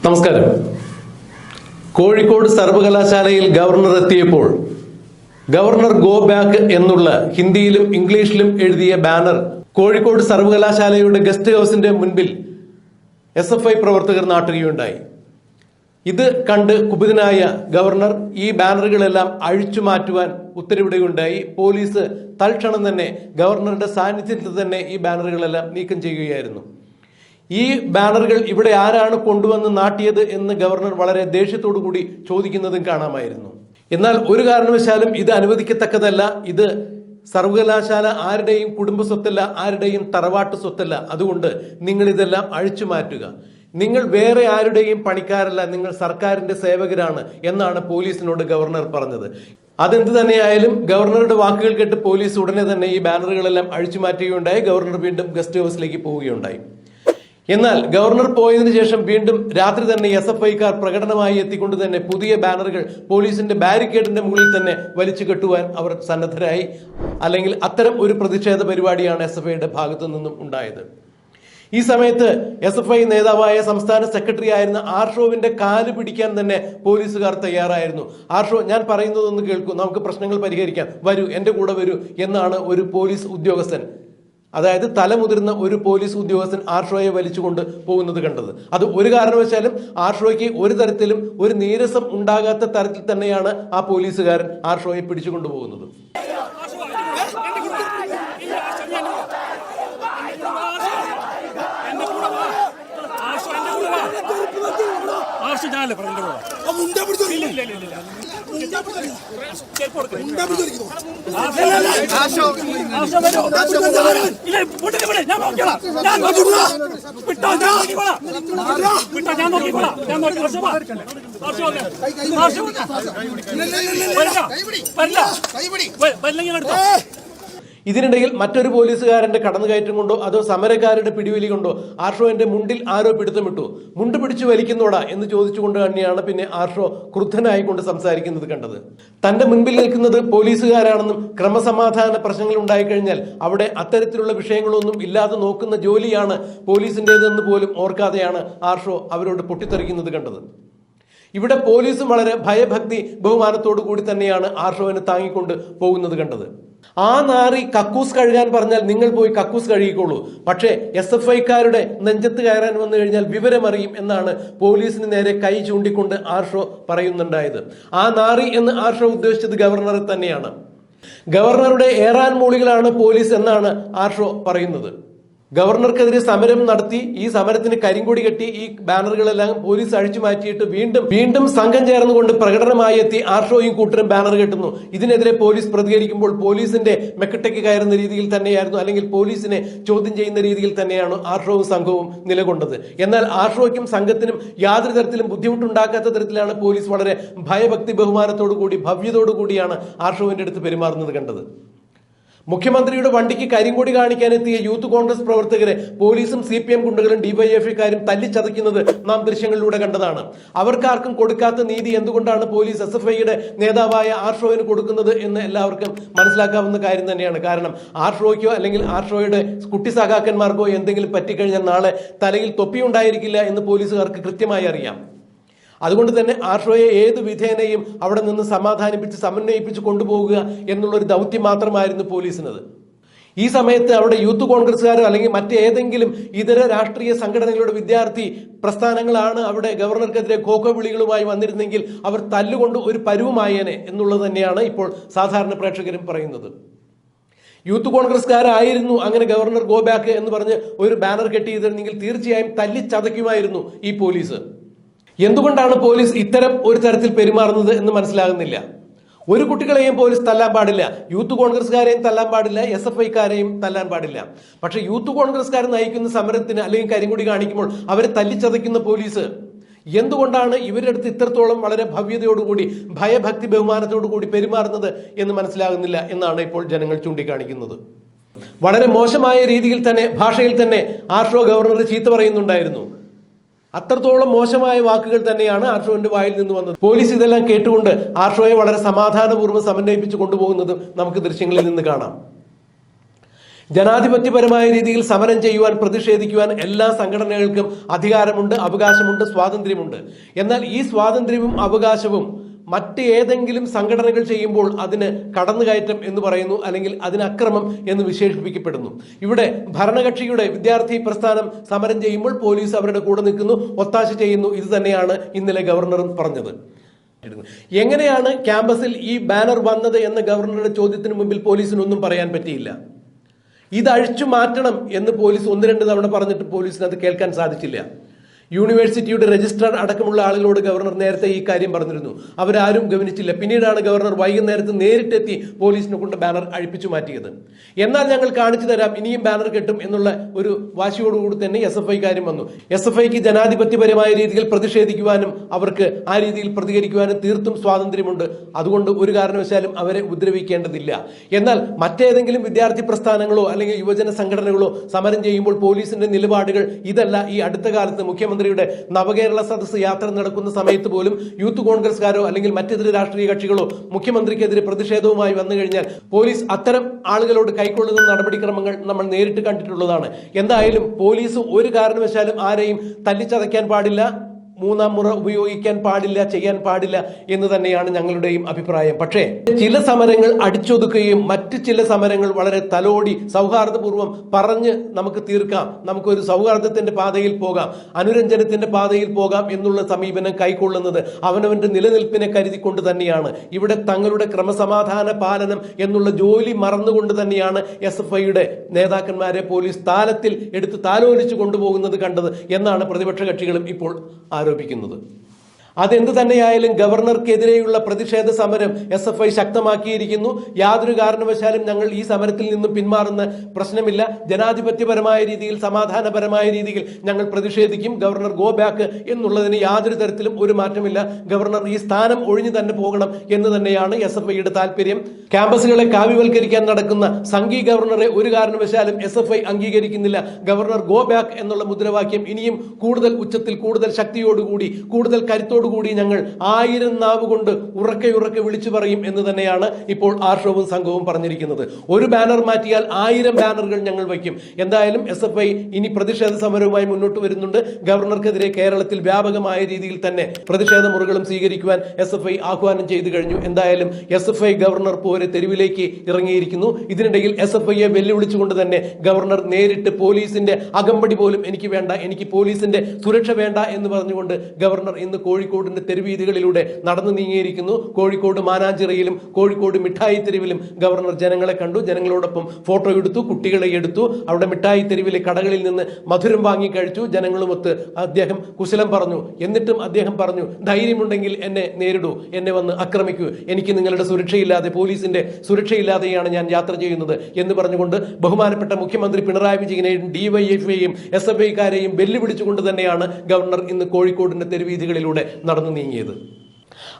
നമസ്കാരം. കോഴിക്കോട് സർവകലാശാലയിൽ ഗവർണർ എത്തിയപ്പോൾ ഗവർണർ ഗോ ബാക്ക് എന്നുള്ള ഹിന്ദിയിലും ഇംഗ്ലീഷിലും എഴുതിയ ബാനർ കോഴിക്കോട് സർവകലാശാലയുടെ ഗസ്റ്റ് ഹൗസിന്റെ മുൻപിൽ SFI പ്രവർത്തകർ നാട്ടുകയുണ്ടായി. ഇത് കണ്ട് കുപിതനായ ഗവർണർ ഈ ബാനറുകളെല്ലാം അഴിച്ചു മാറ്റുവാൻ ഉത്തരവിടുകയുണ്ടായി. പോലീസ് തൽക്ഷണം തന്നെ ഗവർണറുടെ സാന്നിധ്യത്തിൽ തന്നെ ഈ ബാനറുകളെല്ലാം നീക്കം ചെയ്യുകയായിരുന്നു. ഈ ബാനറുകൾ ഇവിടെ ആരാണ് കൊണ്ടുവന്ന് നാട്ടിയത് എന്ന് ഗവർണർ വളരെ ദേഷ്യത്തോടു കൂടി ചോദിക്കുന്നതും കാണാമായിരുന്നു. എന്നാൽ ഒരു കാരണവശാലും ഇത് അനുവദിക്കത്തക്കതല്ല. ഇത് സർവകലാശാല ആരുടെയും കുടുംബ സ്വത്തല്ല, ആരുടെയും തറവാട്ട് സ്വത്തല്ല. അതുകൊണ്ട് നിങ്ങൾ ഇതെല്ലാം അഴിച്ചു മാറ്റുക. നിങ്ങൾ വേറെ ആരുടെയും പണിക്കാരല്ല, നിങ്ങൾ സർക്കാരിന്റെ സേവകരാണ് എന്നാണ് പോലീസിനോട് ഗവർണർ പറഞ്ഞത്. അതെന്ത് തന്നെയായാലും ഗവർണറുടെ വാക്കുകൾ കേട്ട് പോലീസ് ഉടനെ തന്നെ ഈ ബാനറുകളെല്ലാം അഴിച്ചു മാറ്റുകയുണ്ടായി. ഗവർണർ വീണ്ടും ഗസ്റ്റ് ഹൗസിലേക്ക് പോവുകയുണ്ടായി. എന്നാൽ ഗവർണർ പോയതിനു ശേഷം വീണ്ടും രാത്രി തന്നെ SFIക്കാർ പ്രകടനമായി എത്തിക്കൊണ്ട് തന്നെ പുതിയ ബാനറുകൾ പോലീസിന്റെ ബാരിക്കേഡിന്റെ മുകളിൽ തന്നെ വലിച്ചു കെട്ടുവാൻ അവർ സന്നദ്ധരായി. അല്ലെങ്കിൽ അത്തരം ഒരു പ്രതിഷേധ പരിപാടിയാണ് SFIയുടെ ഭാഗത്തു നിന്നും ഉണ്ടായത്. ഈ സമയത്ത് SFI നേതാവായ സംസ്ഥാന സെക്രട്ടറി ആയിരുന്ന ആർഷോവിന്റെ കാല് പിടിക്കാൻ തന്നെ പോലീസുകാർ തയ്യാറായിരുന്നു. ആർഷോ, ഞാൻ പറയുന്നതൊന്ന് കേൾക്കൂ, നമുക്ക് പ്രശ്നങ്ങൾ പരിഹരിക്കാം, വരൂ, എന്റെ കൂടെ വരൂ എന്നാണ് ഒരു പോലീസ് ഉദ്യോഗസ്ഥൻ, അതായത് തലമുതിർന്ന ഒരു പോലീസ് ഉദ്യോഗസ്ഥൻ ആർഷോയെ വലിച്ചുകൊണ്ട് പോകുന്നത് കണ്ടത്. അത് ഒരു കാരണവശാലും ആർഷോയ്ക്ക് ഒരു തരത്തിലും ഒരു നീരസം ഉണ്ടാകാത്ത തരത്തിൽ തന്നെയാണ് ആ പോലീസുകാരൻ ആർഷോയെ പിടിച്ചുകൊണ്ടുപോകുന്നത്. ഇതിനിടയിൽ മറ്റൊരു പോലീസുകാരന്റെ കടന്നുകയറ്റം കൊണ്ടോ അതോ സമരക്കാരുടെ പിടിവലി കൊണ്ടോ ആർഷോന്റെ മുണ്ടിൽ ആരോ പിടുത്തമിട്ടു. മുണ്ട് പിടിച്ചു വലിക്കുന്നോടാ എന്ന് ചോദിച്ചുകൊണ്ട് തന്നെയാണ് പിന്നെ ആർഷോ ക്രുദ്ധനായിക്കൊണ്ട് സംസാരിക്കുന്നത് കണ്ടത്. തന്റെ മുൻപിൽ നിൽക്കുന്നത് പോലീസുകാരാണെന്നും ക്രമസമാധാന പ്രശ്നങ്ങൾ ഉണ്ടായിക്കഴിഞ്ഞാൽ അവിടെ അത്തരത്തിലുള്ള വിഷയങ്ങളൊന്നും ഇല്ലാതെ നോക്കുന്ന ജോലിയാണ് പോലീസിന്റേതെന്ന് പോലും ഓർക്കാതെയാണ് ആർഷോ അവരോട് പൊട്ടിത്തെറിക്കുന്നത് കണ്ടത്. ഇവിടെ പോലീസും വളരെ ഭയഭക്തി ബഹുമാനത്തോടു കൂടി തന്നെയാണ് ആർഷോവിനെ താങ്ങിക്കൊണ്ട് പോകുന്നത് കണ്ടത്. ആ നാറി കക്കൂസ് കഴുകാൻ പറഞ്ഞാൽ നിങ്ങൾ പോയി കക്കൂസ് കഴുകിക്കോളൂ, പക്ഷേ SFIക്കാരുടെ നെഞ്ചത്ത് കയറാൻ വന്നു കഴിഞ്ഞാൽ വിവരമറിയും എന്നാണ് പോലീസിന് നേരെ കൈ ചൂണ്ടിക്കൊണ്ട് ആർഷോ പറയുന്നുണ്ടായത്. ആ നാറി എന്ന് ആർഷോ ഉദ്ദേശിച്ചത് ഗവർണറെ തന്നെയാണ്. ഗവർണറുടെ ഏറാൻ മൂളികളാണ് പോലീസ് എന്നാണ് ആർഷോ പറയുന്നത്. ഗവർണർക്കെതിരെ സമരം നടത്തി ഈ സമരത്തിന് കരിങ്കൊടി കെട്ടി ഈ ബാനറുകളെല്ലാം പോലീസ് അഴിച്ചു മാറ്റിയിട്ട് വീണ്ടും സംഘം ചേർന്നുകൊണ്ട് പ്രകടനമായി എത്തി ആർഷോയും കൂട്ടരും ബാനർ കെട്ടുന്നു. ഇതിനെതിരെ പോലീസ് പ്രതികരിക്കുമ്പോൾ പോലീസിന്റെ മെക്കട്ടയ്ക്ക് കയറുന്ന രീതിയിൽ തന്നെയായിരുന്നു, അല്ലെങ്കിൽ പോലീസിനെ ചോദ്യം ചെയ്യുന്ന രീതിയിൽ തന്നെയാണ് ആർഷോവും സംഘവും നിലകൊണ്ടത്. എന്നാൽ ആർഷോയ്ക്കും സംഘത്തിനും യാതൊരു തരത്തിലും ബുദ്ധിമുട്ടുണ്ടാക്കാത്ത തരത്തിലാണ് പോലീസ് വളരെ ഭയഭക്തി ബഹുമാനത്തോടു കൂടി ഭവ്യതയോടു കൂടിയാണ് ആർഷോവിന്റെ അടുത്ത് പെരുമാറുന്നത് കണ്ടത്. മുഖ്യമന്ത്രിയുടെ വണ്ടിക്ക് കരിങ്കൊടി കാണിക്കാനെത്തിയ യൂത്ത് കോൺഗ്രസ് പ്രവർത്തകരെ പോലീസും CPM ഗുണ്ടകളും DYFIക്കാരും തല്ലിച്ചതയ്ക്കുന്നത് നാം ദൃശ്യങ്ങളിലൂടെ കണ്ടതാണ്. അവർക്കാർക്കും കൊടുക്കാത്ത നീതി എന്തുകൊണ്ടാണ് പോലീസ് SFIയുടെ നേതാവായ ആർഷോവിന് കൊടുക്കുന്നത് എന്ന് എല്ലാവർക്കും മനസ്സിലാക്കാവുന്ന കാര്യം തന്നെയാണ്. കാരണം ആർഷോയ്ക്കോ അല്ലെങ്കിൽ ആർഷോയുടെ കുട്ടി സഖാക്കന്മാർക്കോ എന്തെങ്കിലും പറ്റിക്കഴിഞ്ഞാൽ നാളെ തലയിൽ തൊപ്പി ഉണ്ടായിരിക്കില്ല എന്ന് പോലീസുകാർക്ക് കൃത്യമായി അറിയാം. അതുകൊണ്ട് തന്നെ ആർഷോയെ ഏത് വിധേനയും അവിടെ നിന്ന് സമാധാനിപ്പിച്ച് സമന്വയിപ്പിച്ച് കൊണ്ടുപോകുക എന്നുള്ളൊരു ദൗത്യം മാത്രമായിരുന്നു പോലീസിനത്. ഈ സമയത്ത് അവിടെ യൂത്ത് കോൺഗ്രസ്സുകാരോ അല്ലെങ്കിൽ മറ്റേതെങ്കിലും ഇതര രാഷ്ട്രീയ സംഘടനകളുടെ വിദ്യാർത്ഥി പ്രസ്ഥാനങ്ങളാണ് അവിടെ ഗവർണർക്കെതിരെ ഖോഖോ വിളികളുമായി വന്നിരുന്നെങ്കിൽ അവർ തല്ലുകൊണ്ട് ഒരു പരുവമായേനെ എന്നുള്ളത് തന്നെയാണ് ഇപ്പോൾ സാധാരണ പ്രേക്ഷകരും പറയുന്നത്. യൂത്ത് കോൺഗ്രസ്സുകാരായിരുന്നു അങ്ങനെ ഗവർണർ ഗോ ബാക്ക് എന്ന് പറഞ്ഞ് ഒരു ബാനർ കെട്ടിയിരുന്നെങ്കിൽ തീർച്ചയായും തല്ലിച്ചതയ്ക്കുമായിരുന്നു ഈ പോലീസ്. എന്തുകൊണ്ടാണ് പോലീസ് ഇത്തരം ഒരു തരത്തിൽ പെരുമാറുന്നത് എന്ന് മനസ്സിലാകുന്നില്ല. ഒരു കുട്ടികളെയും പോലീസ് തല്ലാൻ പാടില്ല, യൂത്ത് കോൺഗ്രസ്സുകാരെയും തല്ലാൻ പാടില്ല, SFIക്കാരെയും തല്ലാൻ പാടില്ല. പക്ഷെ യൂത്ത് കോൺഗ്രസ്സുകാർ നയിക്കുന്ന സമരത്തിന് അല്ലെങ്കിൽ കരിങ്കൊടി കാണിക്കുമ്പോൾ അവരെ തല്ലിച്ചതയ്ക്കുന്ന പോലീസ് എന്തുകൊണ്ടാണ് ഇവരുടെ അടുത്ത് ഇത്രത്തോളം വളരെ ഭവ്യതയോടുകൂടി ഭയഭക്തി ബഹുമാനത്തോടു കൂടി പെരുമാറുന്നത് എന്ന് മനസ്സിലാകുന്നില്ല എന്നാണ് ഇപ്പോൾ ജനങ്ങൾ ചൂണ്ടിക്കാണിക്കുന്നത്. വളരെ മോശമായ രീതിയിൽ തന്നെ ഭാഷയിൽ തന്നെ ആർഷോ ഗവർണറെ ചീത്ത പറയുന്നുണ്ടായിരുന്നു. അത്രത്തോളം മോശമായ വാക്കുകൾ തന്നെയാണ് ആർഷോന്റെ വായിൽ നിന്ന് വന്നത്. പോലീസ് ഇതെല്ലാം കേട്ടുകൊണ്ട് ആർഷോയെ വളരെ സമാധാനപൂർവ്വം സമന്വയിപ്പിച്ച് കൊണ്ടുപോകുന്നതും നമുക്ക് ദൃശ്യങ്ങളിൽ നിന്ന് കാണാം. ജനാധിപത്യപരമായ രീതിയിൽ സമരം ചെയ്യുവാൻ, പ്രതിഷേധിക്കുവാൻ എല്ലാ സംഘടനകൾക്കും അധികാരമുണ്ട്, അവകാശമുണ്ട്, സ്വാതന്ത്ര്യമുണ്ട്. എന്നാൽ ഈ സ്വാതന്ത്ര്യവും അവകാശവും മറ്റ് ഏതെങ്കിലും സംഘടനകൾ ചെയ്യുമ്പോൾ അതിന് കടന്നുകയറ്റം എന്ന് പറയുന്നു, അല്ലെങ്കിൽ അതിന് അക്രമം എന്ന് വിശേഷിപ്പിക്കപ്പെടുന്നു. ഇവിടെ ഭരണകക്ഷിയുടെ വിദ്യാർത്ഥി പ്രസ്ഥാനം സമരം ചെയ്യുമ്പോൾ പോലീസ് അവരുടെ കൂടെ നിൽക്കുന്നു, ഒത്താശ ചെയ്യുന്നു. ഇത് തന്നെയാണ് ഇന്നലെ ഗവർണറും പറഞ്ഞത്. എങ്ങനെയാണ് ക്യാമ്പസിൽ ഈ ബാനർ വന്നത് എന്ന ഗവർണറുടെ ചോദ്യത്തിന് മുമ്പിൽ പോലീസിനൊന്നും പറയാൻ പറ്റിയില്ല. ഇത് അഴിച്ചു മാറ്റണം എന്ന് പോലീസ് 1-2 തവണ പറഞ്ഞിട്ട് പോലീസിന് അത് കേൾക്കാൻ സാധിച്ചില്ല. യൂണിവേഴ്സിറ്റിയുടെ രജിസ്ട്രാർ അടക്കമുള്ള ആളുകളോട് ഗവർണർ നേരത്തെ ഈ കാര്യം പറഞ്ഞിരുന്നു. അവരാരും ഗവനിച്ചില്ല. പിന്നീടാണ് ഗവർണർ വൈകുന്നേരത്ത് നേരിട്ടെത്തി പോലീസിനെ കൊണ്ട് ബാനർ അഴിപ്പിച്ചു മാറ്റിയത്. എന്നാൽ ഞങ്ങൾ കാണിച്ചു തരാം, ഇനിയും ബാനർ കെട്ടും എന്നുള്ള ഒരു വാശിയോടുകൂടി തന്നെ SFI കാര്യം വന്നു. SFIക്ക് ജനാധിപത്യപരമായ രീതിയിൽ പ്രതിഷേധിക്കുവാനും അവർക്ക് ആ രീതിയിൽ പ്രതികരിക്കുവാനും തീർത്തും സ്വാതന്ത്ര്യമുണ്ട്. അതുകൊണ്ട് ഒരു കാരണവശാലും അവരെ ഉപദ്രവിക്കേണ്ടതില്ല. എന്നാൽ മറ്റേതെങ്കിലും വിദ്യാർത്ഥി പ്രസ്ഥാനങ്ങളോ അല്ലെങ്കിൽ യുവജന സംഘടനകളോ സമരം ചെയ്യുമ്പോൾ പോലീസിന്റെ നിലപാടുകൾ ഇതല്ല. ഈ അടുത്ത കാലത്ത് മുഖ്യമന്ത്രിയുടെ നവകേരള സദസ്സ് യാത്ര നടക്കുന്ന സമയത്ത് പോലും യൂത്ത് കോൺഗ്രസ്കാരോ അല്ലെങ്കിൽ മറ്റെതിരെ രാഷ്ട്രീയ കക്ഷികളോ മുഖ്യമന്ത്രിക്കെതിരെ പ്രതിഷേധവുമായി വന്നു കഴിഞ്ഞാൽ പോലീസ് അത്തരം ആളുകളോട് കൈക്കൊള്ളുന്ന നടപടിക്രമങ്ങൾ നമ്മൾ നേരിട്ട് കണ്ടിട്ടുള്ളതാണ്. എന്തായാലും പോലീസ് ഒരു കാരണവശാലും ആരെയും തല്ലിച്ചതയ്ക്കാൻ പാടില്ല, മൂന്നാം മുറ ഉപയോഗിക്കാൻ പാടില്ല, ചെയ്യാൻ പാടില്ല എന്ന് തന്നെയാണ് ഞങ്ങളുടെയും അഭിപ്രായം. പക്ഷേ ചില സമരങ്ങൾ അടിച്ചൊതുക്കുകയും മറ്റ് ചില സമരങ്ങൾ വളരെ തലോടി സൗഹാർദ്ദപൂർവ്വം പറഞ്ഞ് നമുക്ക് തീർക്കാം, നമുക്കൊരു സൗഹാർദ്ദത്തിന്റെ പാതയിൽ പോകാം, അനുരഞ്ജനത്തിന്റെ പാതയിൽ പോകാം എന്നുള്ള സമീപനം കൈക്കൊള്ളുന്നത് അവനവന്റെ നിലനിൽപ്പിനെ കരുതിക്കൊണ്ട് തന്നെയാണ്. ഇവിടെ തങ്ങളുടെ ക്രമസമാധാന പാലനം എന്നുള്ള ജോലി മറന്നുകൊണ്ട് തന്നെയാണ് SFIയുടെ നേതാക്കന്മാരെ പോലീസ് താലത്തിൽ എടുത്ത് താലോലിച്ചു കൊണ്ടുപോകുന്നത് കണ്ടത് എന്നാണ് പ്രതിപക്ഷ കക്ഷികളും ഇപ്പോൾ ആരോപിക്കുന്നത്. അതെന്ത് തന്നെയായാലും ഗവർണർക്കെതിരെയുള്ള പ്രതിഷേധ സമരം SFI ശക്തമാക്കിയിരിക്കുന്നു. യാതൊരു കാരണവശാലും ഞങ്ങൾ ഈ സമരത്തിൽ നിന്നും പിന്മാറുന്ന പ്രശ്നമില്ല. ജനാധിപത്യപരമായ രീതിയിൽ, സമാധാനപരമായ രീതിയിൽ ഞങ്ങൾ പ്രതിഷേധിക്കും. ഗവർണർ ഗോ ബാക്ക് എന്നുള്ളതിന് യാതൊരു തരത്തിലും ഒരു മാറ്റമില്ല. ഗവർണർ ഈ സ്ഥാനം ഒഴിഞ്ഞു തന്നെ പോകണം എന്ന് തന്നെയാണ് SFIയുടെ താല്പര്യം. ക്യാമ്പസുകളെ കാവ്യവൽക്കരിക്കാൻ നടക്കുന്ന സംഘി ഗവർണറെ ഒരു കാരണവശാലും SFI അംഗീകരിക്കുന്നില്ല. ഗവർണർ ഗോ ബാക്ക് എന്നുള്ള മുദ്രാവാക്യം ഇനിയും കൂടുതൽ ഉച്ചത്തിൽ, കൂടുതൽ ശക്തിയോടുകൂടി, കൂടുതൽ കരുത്തോടുകൂടി ഞങ്ങൾ 1000 നാവ് കൊണ്ട് ഉറക്കെ വിളിച്ചു പറയും എന്ന് തന്നെയാണ് ഇപ്പോൾ ആർഷവും സംഘവും പറഞ്ഞിരിക്കുന്നത്. ഒരു ബാനർ മാറ്റിയാൽ 1000 ബാനറുകൾ ഞങ്ങൾ വയ്ക്കും. എന്തായാലും SFI ഇനി പ്രതിഷേധ സമരവുമായി മുന്നോട്ട് വരുന്നുണ്ട്. ഗവർണർക്കെതിരെ കേരളത്തിൽ വ്യാപകമായ രീതിയിൽ തന്നെ പ്രതിഷേധ മുറകളും സ്വീകരിക്കുവാൻ SFI ആഹ്വാനം ചെയ്തു കഴിഞ്ഞു. എന്തായാലും SFI ഗവർണർ പോരെ തെരുവിലേക്ക് ഇറങ്ങിയിരിക്കുന്നു. ഇതിനിടയിൽ SFIയെ വെല്ലുവിളിച്ചുകൊണ്ട് തന്നെ ഗവർണർ നേരിട്ട് പോലീസിന്റെ അകമ്പടി പോലും എനിക്ക് വേണ്ട, എനിക്ക് പോലീസിന്റെ സുരക്ഷ വേണ്ട എന്ന് പറഞ്ഞുകൊണ്ട് ഗവർണർ ഇന്ന് കോഴിക്കോടിന്റെ തെരുവീതികളിലൂടെ നടന്നു നീങ്ങിയിരിക്കുന്നു. കോഴിക്കോട് മാനാഞ്ചിറയിലും കോഴിക്കോട് മിഠായി തെരുവിലും ഗവർണർ ജനങ്ങളെ കണ്ടു, ജനങ്ങളോടൊപ്പം ഫോട്ടോ എടുത്തു, കുട്ടികളെ എടുത്തു. അവിടെ മിഠായി തെരുവിലെ കടകളിൽ നിന്ന് മധുരം വാങ്ങി കഴിച്ചു. ജനങ്ങളുമൊത്ത് അദ്ദേഹം കുശലം പറഞ്ഞു. എന്നിട്ടും അദ്ദേഹം പറഞ്ഞു, ധൈര്യമുണ്ടെങ്കിൽ എന്നെ നേരിടൂ, എന്നെ വന്ന് ആക്രമിക്കൂ, എനിക്ക് നിങ്ങളുടെ സുരക്ഷയില്ലാതെ, പോലീസിന്റെ സുരക്ഷയില്ലാതെയാണ് ഞാൻ യാത്ര ചെയ്യുന്നത് എന്ന് പറഞ്ഞുകൊണ്ട് ബഹുമാനപ്പെട്ട മുഖ്യമന്ത്രി പിണറായി വിജയനെയും DYFIയെയും SFIക്കാരെയും വെല്ലുവിളിച്ചുകൊണ്ട് തന്നെയാണ് ഗവർണർ ഇന്ന് കോഴിക്കോടിന്റെ തെരുവീതികളിലൂടെ നടന്നു നീങ്ങിയത്.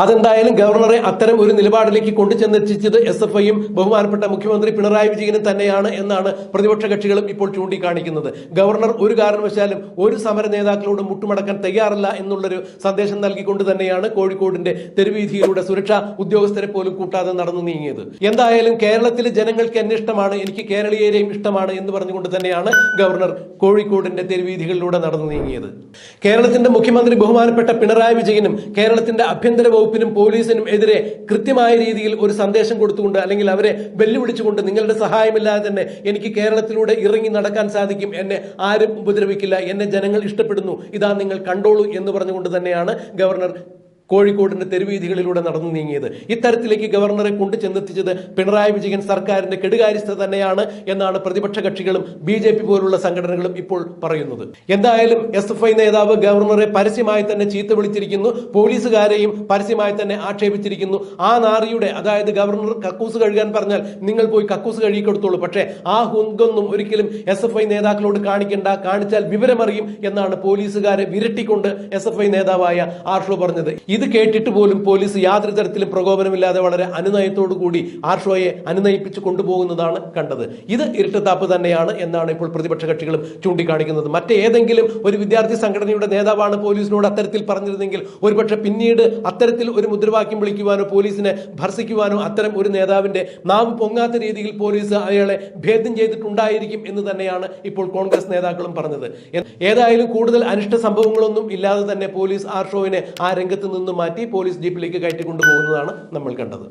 അതെന്തായാലും ഗവർണറെ അത്തരം ഒരു നിലപാടിലേക്ക് കൊണ്ടുചെന്നെത്തിച്ചത് SFIയും ബഹുമാനപ്പെട്ട മുഖ്യമന്ത്രി പിണറായി വിജയനും തന്നെയാണ് എന്നാണ് പ്രതിപക്ഷ കക്ഷികളും ഇപ്പോൾ ചൂണ്ടിക്കാണിക്കുന്നത്. ഗവർണർ ഒരു കാരണവശാലും ഒരു സമര നേതാക്കളോട് മുട്ടുമടക്കാൻ തയ്യാറല്ല എന്നുള്ളൊരു സന്ദേശം നൽകിക്കൊണ്ട് തന്നെയാണ് കോഴിക്കോടിന്റെ തെരുവീതിയിലൂടെ സുരക്ഷാ ഉദ്യോഗസ്ഥരെ പോലും കൂട്ടാതെ നടന്നു നീങ്ങിയത്. എന്തായാലും കേരളത്തിലെ ജനങ്ങൾക്ക് എന്നെ ഇഷ്ടമാണ്, എനിക്ക് കേരളീയരെയും ഇഷ്ടമാണ് എന്ന് പറഞ്ഞുകൊണ്ട് തന്നെയാണ് ഗവർണർ കോഴിക്കോടിന്റെ തെരുവീതികളിലൂടെ നടന്നു നീങ്ങിയത്. കേരളത്തിന്റെ മുഖ്യമന്ത്രി ബഹുമാനപ്പെട്ട പിണറായി വിജയനും കേരളത്തിന്റെ ആഭ്യന്തര വകുപ്പിനും പോലീസിനും എതിരെ കൃത്യമായ രീതിയിൽ ഒരു സന്ദേശം കൊടുത്തുകൊണ്ട്, അല്ലെങ്കിൽ അവരെ വെല്ലുവിളിച്ചുകൊണ്ട്, നിങ്ങളുടെ സഹായമില്ലാതെ തന്നെ എനിക്ക് കേരളത്തിലൂടെ ഇറങ്ങി നടക്കാൻ സാധിക്കും, എന്നെ ആരും ഉപദ്രവിക്കില്ല, എന്നെ ജനങ്ങൾ ഇഷ്ടപ്പെടുന്നു, ഇതാ നിങ്ങൾ കണ്ടോളൂ എന്ന് പറഞ്ഞുകൊണ്ട് തന്നെയാണ് ഗവർണർ കോഴിക്കോടിന്റെ തെരുവീതികളിലൂടെ നടന്നു നീങ്ങിയത്. ഇത്തരത്തിലേക്ക് ഗവർണറെ കൊണ്ടു ചെന്നെത്തിച്ചത് പിണറായി വിജയൻ സർക്കാരിന്റെ കെടുകാര്യസ്ഥ തന്നെയാണ് എന്നാണ് പ്രതിപക്ഷ കക്ഷികളും BJP പോലുള്ള സംഘടനകളും ഇപ്പോൾ പറയുന്നത്. എന്തായാലും SFI നേതാവ് ഗവർണറെ പരസ്യമായി തന്നെ ചീത്ത വിളിച്ചിരിക്കുന്നു, പോലീസുകാരെയും പരസ്യമായി തന്നെ ആക്ഷേപിച്ചിരിക്കുന്നു. ആ നാറിയുടെ, അതായത് ഗവർണർ കക്കൂസ് കഴുകാൻ പറഞ്ഞാൽ നിങ്ങൾ പോയി കക്കൂസ് കഴുകിക്കൊടുത്തോളൂ, പക്ഷേ ആ ഹുങ്കൊന്നും ഒരിക്കലും SFI നേതാക്കളോട് കാണിക്കേണ്ട, കാണിച്ചാൽ വിവരമറിയും എന്നാണ് പോലീസുകാരെ വിരട്ടിക്കൊണ്ട് SFI നേതാവായ ആർഷോ പറഞ്ഞത്. ഇത് കേട്ടിട്ട് പോലും പോലീസ് യാതൊരു തരത്തിലും പ്രകോപനമില്ലാതെ വളരെ അനുനയത്തോടു കൂടി ആർഷോയെ അനുനയിപ്പിച്ച് കൊണ്ടുപോകുന്നതാണ് കണ്ടത്. ഇത് ഇരട്ടത്താപ്പ് തന്നെയാണ് എന്നാണ് ഇപ്പോൾ പ്രതിപക്ഷ കക്ഷികളും ചൂണ്ടിക്കാണിക്കുന്നത്. മറ്റേതെങ്കിലും ഒരു വിദ്യാർത്ഥി സംഘടനയുടെ നേതാവാണ് പോലീസിനോട് അത്തരത്തിൽ പറഞ്ഞിരുന്നെങ്കിൽ ഒരുപക്ഷെ പിന്നീട് അത്തരത്തിൽ ഒരു മുദ്രാവാക്യം വിളിക്കുവാനോ പോലീസിനെ ഭർസിക്കുവാനോ അത്തരം ഒരു നേതാവിന്റെ നാവ് പൊങ്ങാത്ത രീതിയിൽ പോലീസ് അയാളെ ഭേദം ചെയ്തിട്ടുണ്ടായിരിക്കും എന്ന് തന്നെയാണ് ഇപ്പോൾ കോൺഗ്രസ് നേതാക്കളും പറഞ്ഞത്. ഏതായാലും കൂടുതൽ അനിഷ്ട സംഭവങ്ങളൊന്നും ഇല്ലാതെ തന്നെ പോലീസ് ആർഷോവിനെ ആ രംഗത്ത് നിന്ന് മാറ്റി പോലീസ് ജീപ്പിലേക്ക് കയറ്റിക്കൊണ്ടുപോകുന്നതാണ് നമ്മൾ കണ്ടത്.